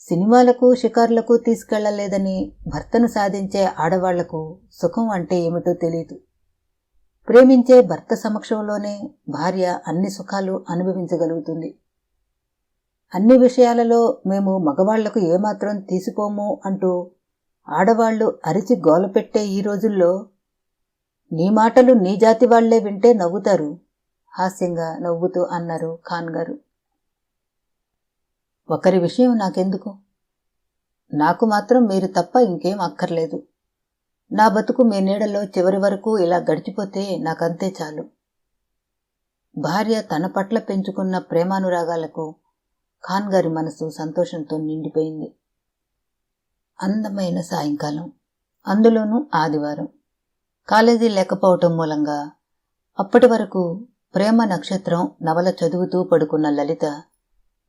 సినిమాలకు షికార్లకు తీసుకెళ్లలేదని భర్తను సాధించే ఆడవాళ్లకు సుఖం అంటే ఏమిటో తెలియదు. ప్రేమించే భర్త సమక్షంలోనే భార్య అన్ని సుఖాలు అనుభవించగలుగుతుంది. అన్ని విషయాలలో మేము మగవాళ్లకు ఏమాత్రం తీసిపోము అంటూ ఆడవాళ్లు అరిచి గోలపెట్టే ఈ రోజుల్లో నీ మాటలు నీ జాతి వాళ్లే వింటే నవ్వుతారు హాస్యంగా నవ్వుతూ అన్నారు ఖాన్ గారు. ఒకరి విషయం నాకెందుకు? నాకు మాత్రం మీరు తప్ప ఇంకేం అక్కర్లేదు. నా బతుకు మీ నీడలో చివరి వరకు ఇలా గడిచిపోతే నాకంతే చాలు. భార్య తన పట్ల పెంచుకున్న ప్రేమానురాగాలకు ఖాన్ గారి మనసు సంతోషంతో నిండిపోయింది. అందమైన సాయంకాలం, అందులోనూ ఆదివారం. కాలేజీ లేకపోవటం మూలంగా అప్పటి వరకు ప్రేమ నక్షత్రం నవల చదువుతూ పడుకున్న లలిత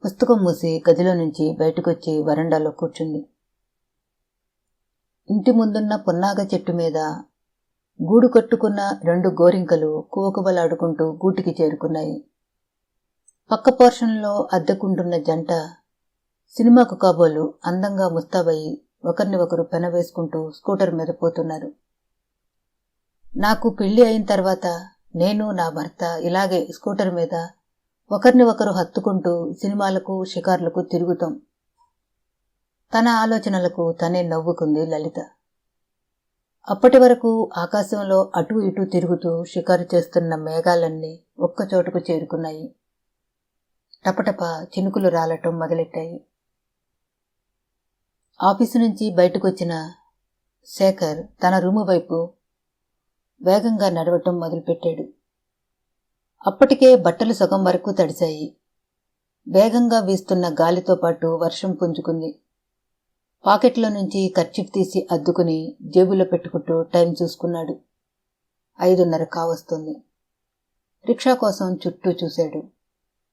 పుస్తకం మూసి గదిలో నుంచి బయటకొచ్చి వరండాలో కూర్చుంది. ఇంటి ముందున్న పున్నాగ చెట్టు మీద గూడు కట్టుకున్న 2 గోరింకలు కువకువలాడుకుంటూ గూటికి చేరుకున్నాయి. పక్క పోర్షన్లో అద్దెకుంటున్న జంట సినిమాకు కాబోలు అందంగా ముస్తాబయి ఒకరిని ఒకరు పెనవేసుకుంటూ స్కూటర్ మీద పోతున్నారు. నాకు పెళ్లి అయిన తర్వాత నేను నా భర్త ఇలాగే స్కూటర్ మీద ఒకరిని ఒకరు హత్తుకుంటూ సినిమాలకు షికార్లకు తిరుగుతాం. తన ఆలోచనలకు తనే నవ్వుకుంది లలిత. అప్పటి వరకు ఆకాశంలో అటూ ఇటూ తిరుగుతూ షికారు చేస్తున్న మేఘాలన్నీ ఒక్కచోటుకు చేరుకున్నాయి. టపటప చినుకులు రాలటం మొదలెట్టాయి. ఆఫీసు నుంచి బయటకొచ్చిన శేఖర్ తన రూము వైపు వేగంగా నడవటం మొదలుపెట్టాడు. అప్పటికే బట్టలు సగం వరకు తడిశాయి. వేగంగా వీస్తున్న గాలితో పాటు వర్షం పుంజుకుంది. పాకెట్లో నుంచి కర్చీఫ్ తీసి అద్దుకుని జేబులో పెట్టుకుంటూ టైం చూసుకున్నాడు. 5:30 కావస్తుంది. రిక్షా కోసం చుట్టూ చూశాడు.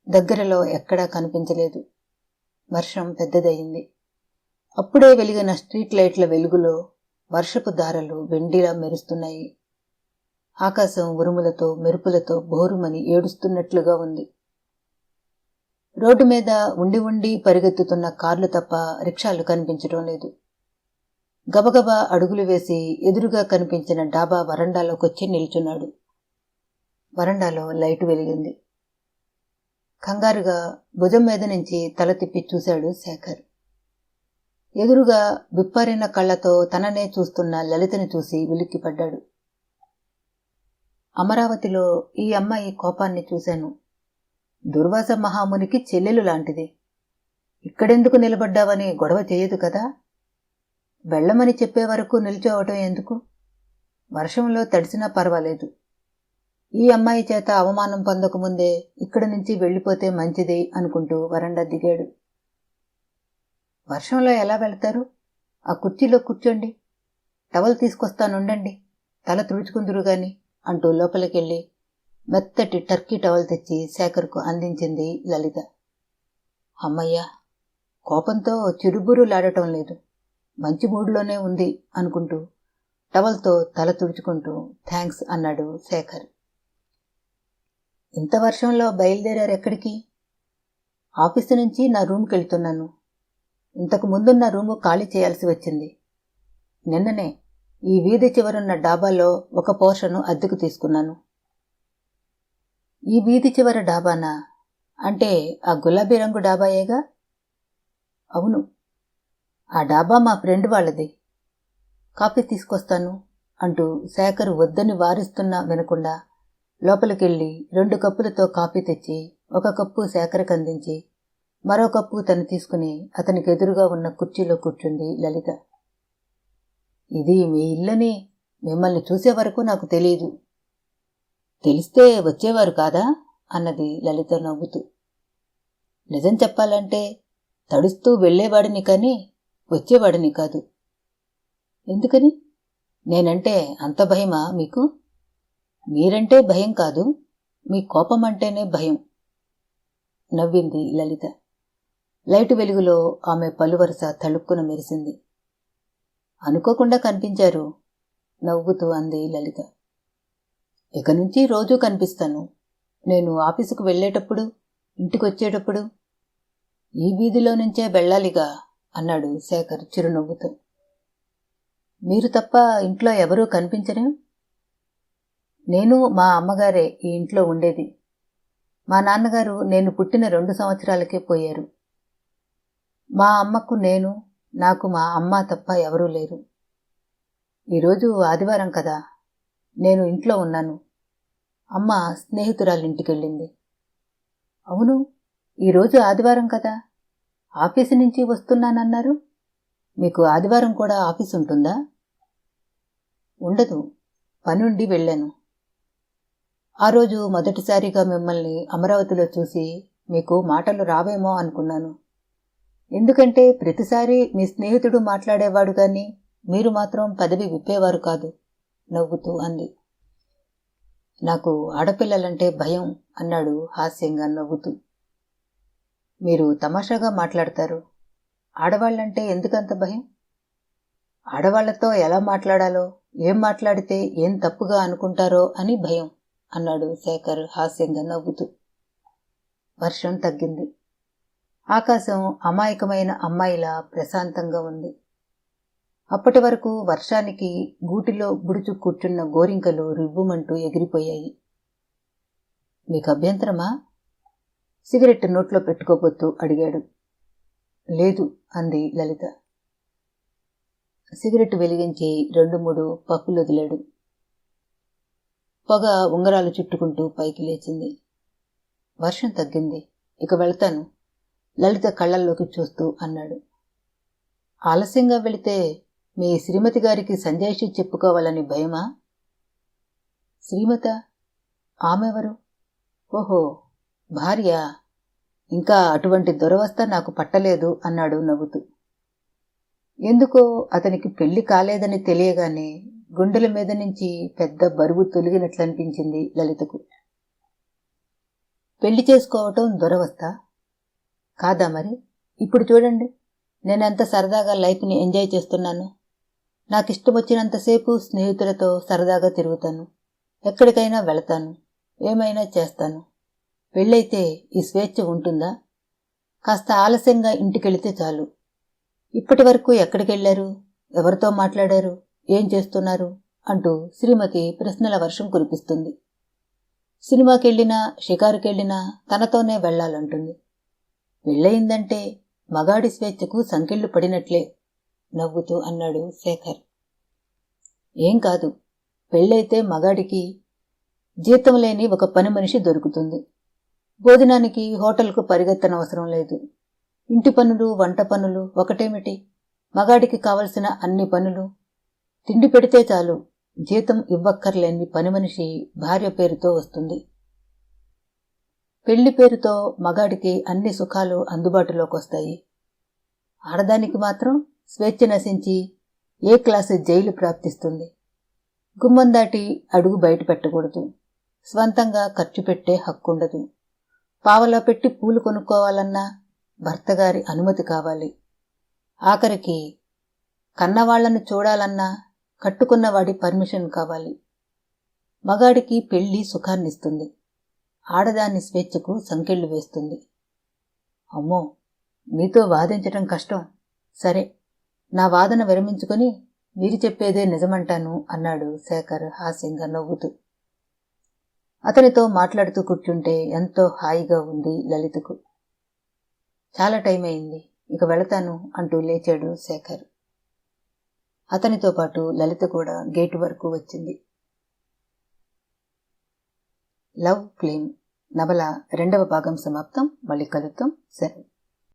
దగ్గరలో ఎక్కడా కనిపించలేదు. వర్షం పెద్దదయింది. అప్పుడే వెలిగిన స్ట్రీట్ లైట్ల వెలుగులో వర్షపు దారలు వెండిలా మెరుస్తున్నాయి. ఆకాశం ఉరుములతో మెరుపులతో బోరుమని ఏడుస్తున్నట్లుగా ఉంది. రోడ్డు మీద ఉండి ఉండి పరిగెత్తుతున్న కార్లు తప్ప రిక్షాలు కనిపించడం లేదు. గబగబా అడుగులు వేసి ఎదురుగా కనిపించిన డాబా వరండాలోకొచ్చి నిల్చున్నాడు. వరండాలో లైటు వెలిగింది. కంగారుగా భుజం మీద నుంచి తల తిప్పి చూశాడు శేఖర్. ఎదురుగా విప్పారిన కళ్లతో తననే చూస్తున్న లలితని చూసి ఉలిక్కిపడ్డాడు. అమరావతిలో ఈ అమ్మాయి కోపాన్ని చూశాను. దుర్వాస మహామునికి చెల్లెలు లాంటిది. ఇక్కడెందుకు నిలబడ్డావని గొడవ చేయదు కదా. వెళ్ళమని చెప్పే వరకు నిల్చోవటం ఎందుకు? వర్షంలో తడిసినా పర్వాలేదు. ఈ అమ్మాయి చేత అవమానం పొందకముందే ఇక్కడి నుంచి వెళ్ళిపోతే మంచిది అనుకుంటూ వరండా దిగాడు. వర్షంలో ఎలా వెళ్తారు? ఆ కుర్చీలో కూర్చోండి. టవల్ తీసుకొస్తానుండండి, తల తుడుచుకుందురు గాని అంటూ లోపలికెళ్ళి మెత్తటి టర్కీ టవల్ తెచ్చి శేఖర్కు అందించింది లలిత. అమ్మయ్యా, కోపంతో చిరుబురులాడటం లేదు, మంచి మూడ్లోనే ఉంది అనుకుంటూ టవల్తో తల తుడుచుకుంటూ థ్యాంక్స్ అన్నాడు శేఖర్. ఇంత వర్షంలో బయలుదేరారెక్కడికి? ఆఫీసు నుంచి నా రూమ్కి వెళ్తున్నాను. ఇంతకు ముందున్న రూము ఖాళీ చేయాల్సి వచ్చింది. నిన్ననే ఈ వీధి చివరున్న డాబాలో ఒక పోర్షను అద్దెకు తీసుకున్నాను. ఈ వీధి చివర డాబానా? అంటే ఆ గులాబీ రంగు డాబాయేగా? అవును, ఆ డాబా మా ఫ్రెండ్ వాళ్ళది. కాఫీ తీసుకొస్తాను అంటూ శేఖర్ వద్దని వారిస్తున్నా వినకుండా లోపలికెళ్ళి 2 కప్పులతో కాఫీ తెచ్చి ఒక కప్పు శేఖర్కి అందించి మరో కప్పు తను తీసుకుని అతనికి ఎదురుగా ఉన్న కుర్చీలో కూర్చుంది లలిత. ఇది మీ ఇల్లని మిమ్మల్ని చూసే వరకు నాకు తెలీదు. తెలిస్తే వచ్చేవారు కాదా అన్నది లలిత నవ్వుతూ. నిజం చెప్పాలంటే తడుస్తూ వెళ్లేవాడిని కానీ వచ్చేవాడిని కాదు. ఎందుకని? నేనంటే అంత భయమా మీకు? మీరంటే భయం కాదు, మీ కోపం అంటేనే భయం నవ్వింది లలిత. లైటు వెలుగులో ఆమె పలువరస తళుక్కున మెరిసింది. అనుకోకుండా కనిపించారు నవ్వుతూ అంది లలిత. ఇక నుంచి రోజూ కనిపిస్తాను. నేను ఆఫీసుకు వెళ్లేటప్పుడు, ఇంటికొచ్చేటప్పుడు ఈ వీధిలో నుంచే వెళ్ళాలిగా అన్నాడు శేఖర్ చిరునవ్వుతో. మీరు తప్ప ఇంట్లో ఎవరూ కనిపించరే? నేను మా అమ్మగారే ఈ ఇంట్లో ఉండేది. మా నాన్నగారు నేను పుట్టిన 2 సంవత్సరాలకే పోయారు. మా అమ్మకు నేను, నాకు మా అమ్మ తప్ప ఎవరూ లేరు. ఈరోజు ఆదివారం కదా, నేను ఇంట్లో ఉన్నాను. అమ్మ స్నేహితురాలింటికెళ్ళింది. అవును, ఈరోజు ఆదివారం కదా, ఆఫీసు నుంచి వస్తున్నానన్నారు. మీకు ఆదివారం కూడా ఆఫీసు ఉంటుందా? ఉండదు, పనుండి వెళ్ళాను. ఆ రోజు మొదటిసారిగా మిమ్మల్ని అమరావతిలో చూసి మీకు మాటలు రావేమో అనుకున్నాను. ఎందుకంటే ప్రతిసారి మీ స్నేహితుడు మాట్లాడేవాడు కానీ మీరు మాత్రం పదవి విప్పేవారు కాదు నవ్వుతూ అంది. నాకు ఆడపిల్లలంటే భయం అన్నాడు హాస్యంగా నవ్వుతూ. మీరు తమాషాగా మాట్లాడతారు. ఆడవాళ్లంటే ఎందుకంత భయం? ఆడవాళ్లతో ఎలా మాట్లాడాలో ఏం మాట్లాడితే ఏం తప్పుగా అనుకుంటారో అని భయం అన్నాడు శేఖర్ హాస్యంగా నవ్వుతూ. వర్షం తగ్గింది. ఆకాశం అమాయకమైన అమ్మాయిలా ప్రశాంతంగా ఉంది. అప్పటి వరకు వర్షానికి గూటిలో బుడుచు కూర్చున్న గోరింకలు రివ్వుమంటూ ఎగిరిపోయాయి. మీకు అభ్యంతరమా? సిగరెట్ నోట్లో పెట్టుకోబోతూ అడిగాడు. లేదు అంది లలిత. సిగరెట్ వెలిగించి 2-3 పప్పులు వదిలాడు. పొగ ఉంగరాలు చుట్టుకుంటూ పైకి లేచింది. వర్షం తగ్గింది, ఇక వెళ్తాను లలిత కళ్ళల్లోకి చూస్తూ అన్నాడు. ఆలస్యంగా వెళితే మీ శ్రీమతి గారికి సంజాయిషి చెప్పుకోవాలని భయమా? శ్రీమత? ఆమెవరు? ఓహో, భార్య. ఇంకా అటువంటి దురవస్థ నాకు పట్టలేదు అన్నాడు నవ్వుతూ. ఎందుకో అతనికి పెళ్లి కాలేదని తెలియగానే గుండెల మీద నుంచి పెద్ద బరువు తొలగినట్లనిపించింది లలితకు. పెళ్లి చేసుకోవటం దురవస్థ కాదా మరి? ఇప్పుడు చూడండి, నేనెంత సరదాగా లైఫ్ని ఎంజాయ్ చేస్తున్నాను. నాకిష్టం వచ్చినంతసేపు స్నేహితులతో సరదాగా తిరుగుతాను, ఎక్కడికైనా వెళతాను, ఏమైనా చేస్తాను. పెళ్ళైతే ఈ స్వేచ్ఛ ఉంటుందా? కాస్త ఆలస్యంగా ఇంటికెళితే చాలు. ఇప్పటి వరకు ఎక్కడికెళ్లారు, ఎవరితో మాట్లాడారు, ఏం చేస్తున్నారు అంటూ శ్రీమతి ప్రశ్నల వర్షం కురిపిస్తుంది. సినిమాకెళ్ళినా షికారుకెళ్ళినా తనతోనే వెళ్లాలంటుంది. పెళ్ళయిందంటే మగాడి స్వేచ్ఛకు సంకెళ్ళు పడినట్లే నవ్వుతూ అన్నాడు శేఖర్. ఏం కాదు, పెళ్ళైతే మగాడికి జీతం లేని ఒక పని మనిషి దొరుకుతుంది. భోజనానికి హోటల్కు పరిగెత్తనవసరం లేదు. ఇంటి పనులు వంట పనులు ఒకటేమిటి, మగాడికి కావలసిన అన్ని పనులు. తిండి పెడితే చాలు, జీతం ఇవ్వక్కర్లేని పని మనిషి భార్య పేరుతో వస్తుంది. పెళ్లి పేరుతో మగాడికి అన్ని సుఖాలు అందుబాటులోకి వస్తాయి. ఆడదానికి మాత్రం స్వేచ్ఛ నశించి ఏ క్లాసు జైలు ప్రాప్తిస్తుంది. గుమ్మం దాటి అడుగు బయట పెట్టకూడదు. స్వంతంగా ఖర్చు పెట్టే హక్కుండదు. పావలా పెట్టి పూలు కొనుక్కోవాలన్నా భర్తగారి అనుమతి కావాలి. ఆఖరికి కన్నవాళ్లను చూడాలన్నా కట్టుకున్నవాడి పర్మిషన్ కావాలి. మగాడికి పెళ్లి సుఖాన్నిస్తుంది, ఆడదాని స్వేచ్ఛకు సంకెళ్ళు వేస్తుంది. అమ్మో, మీతో వాదించటం కష్టం. సరే, నా వాదన విరమించుకొని మీరు చెప్పేదే నిజమంటాను అన్నాడు శేఖర్ హాస్యంగా నవ్వుతూ. అతనితో మాట్లాడుతూ కూర్చుంటే ఎంతో హాయిగా ఉంది లలితకు. చాలా టైం అయింది, ఇక వెళతాను అంటూ లేచాడు శేఖర్. అతనితో పాటు లలిత కూడా గేటు వరకు వచ్చింది. లవ్ క్లెయిమ్ నవల 2వ భాగం సమాప్తం. మళ్ళీ కలుద్దాం. సెలవు.